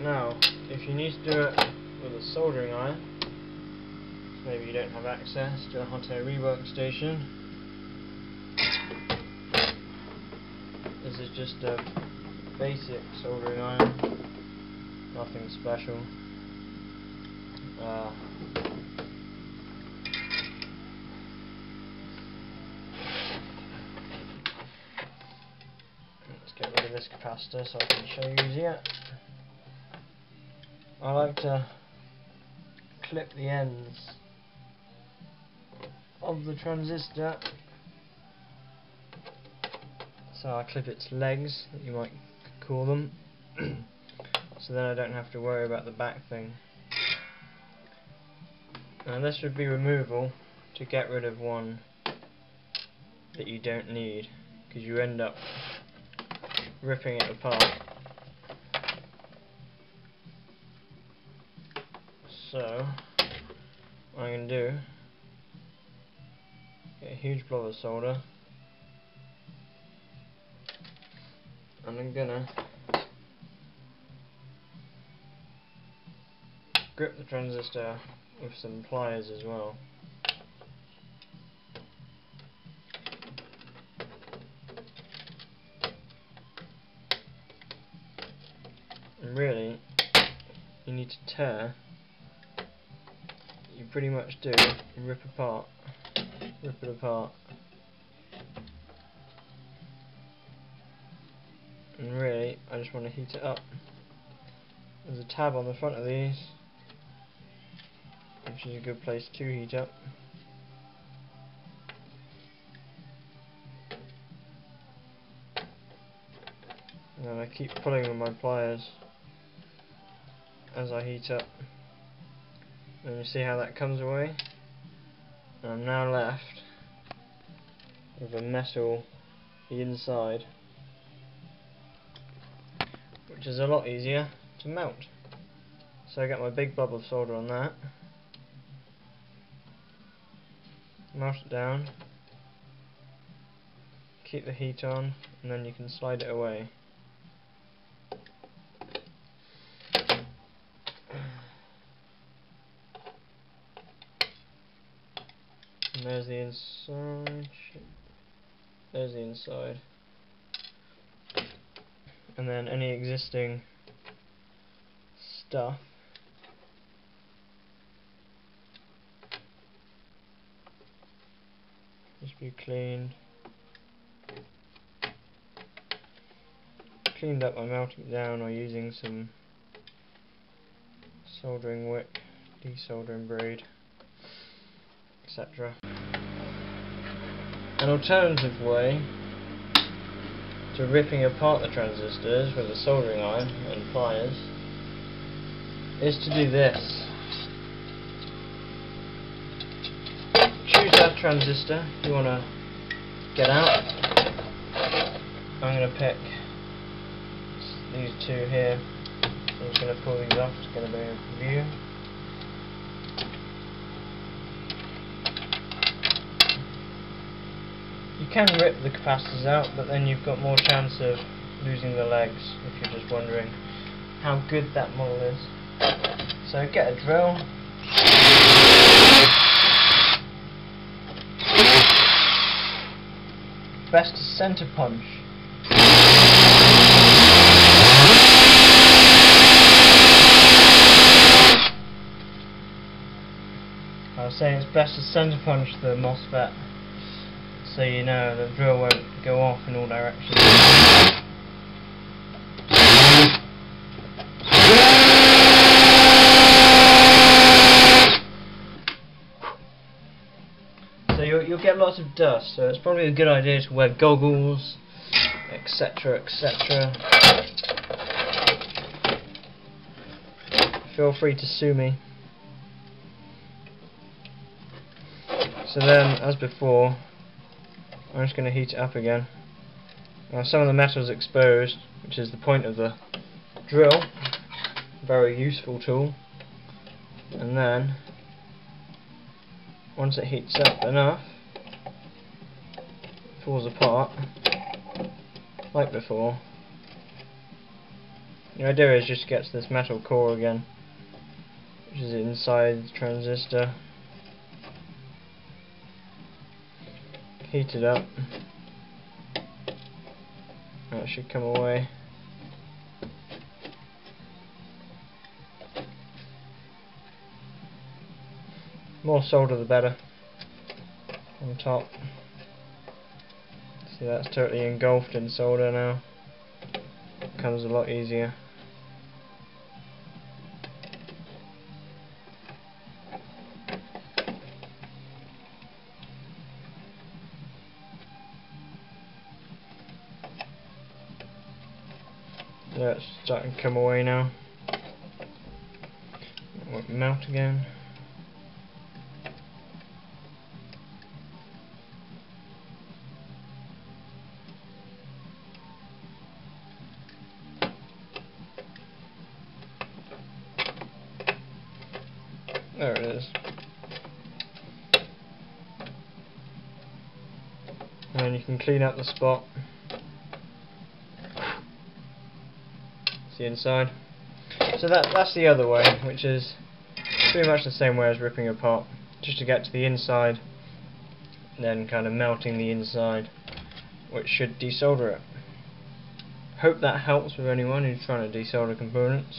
Now, if you need to do it with a soldering iron, maybe you don't have access to a hot air rework station, this is just a basic soldering iron, nothing special. Let's get rid of this capacitor so I can show you easier. I like to clip the ends of the transistor, so I clip its legs, you might call them, so then I don't have to worry about the back thing. And this would be removable to get rid of one that you don't need, because you end up ripping it apart. So what I'm going to do, get a huge blob of solder, and I'm going to grip the transistor with some pliers as well. And really, you need to tear. You pretty much do rip it apart. And really, I just want to heat it up. There's a tab on the front of these, which is a good place to heat up. And then I keep pulling with my pliers as I heat up. And you see how that comes away? And I'm now left with a metal the inside, which is a lot easier to melt. So I get my big blob of solder on that, melt it down, keep the heat on, and then you can slide it away. And there's the inside. There's the inside. And then any existing stuff just be cleaned up by melting it down or using some soldering wick, de-soldering braid, etc. An alternative way to ripping apart the transistors with a soldering iron and pliers is to do this. Choose that transistor you want to get out. I'm going to pick these two here. I'm just going to pull these off to get a better view. You can rip the capacitors out, but then you've got more chance of losing the legs if you're just wondering how good that model is. So get a drill, best to center punch. I was saying it's best to center punch the MOSFET, so you know the drill won't go off in all directions. So you'll get lots of dust, so it's probably a good idea to wear goggles, etc, etc. Feel free to sue me. So then, as before, I'm just going to heat it up again. Now some of the metal is exposed, which is the point of the drill. Very useful tool. And then, once it heats up enough, it falls apart, like before. The idea is just to get to this metal core again, which is inside the transistor. Heat it up. That should come away. More solder the better on top. See, that's totally engulfed in solder now. Comes a lot easier. Yeah, it's starting to come away now. It won't melt again. There it is. And you can clean up the spot. See inside. So that's the other way, which is pretty much the same way as ripping apart, just to get to the inside, then kind of melting the inside, which should desolder it. Hope that helps with anyone who's trying to desolder components.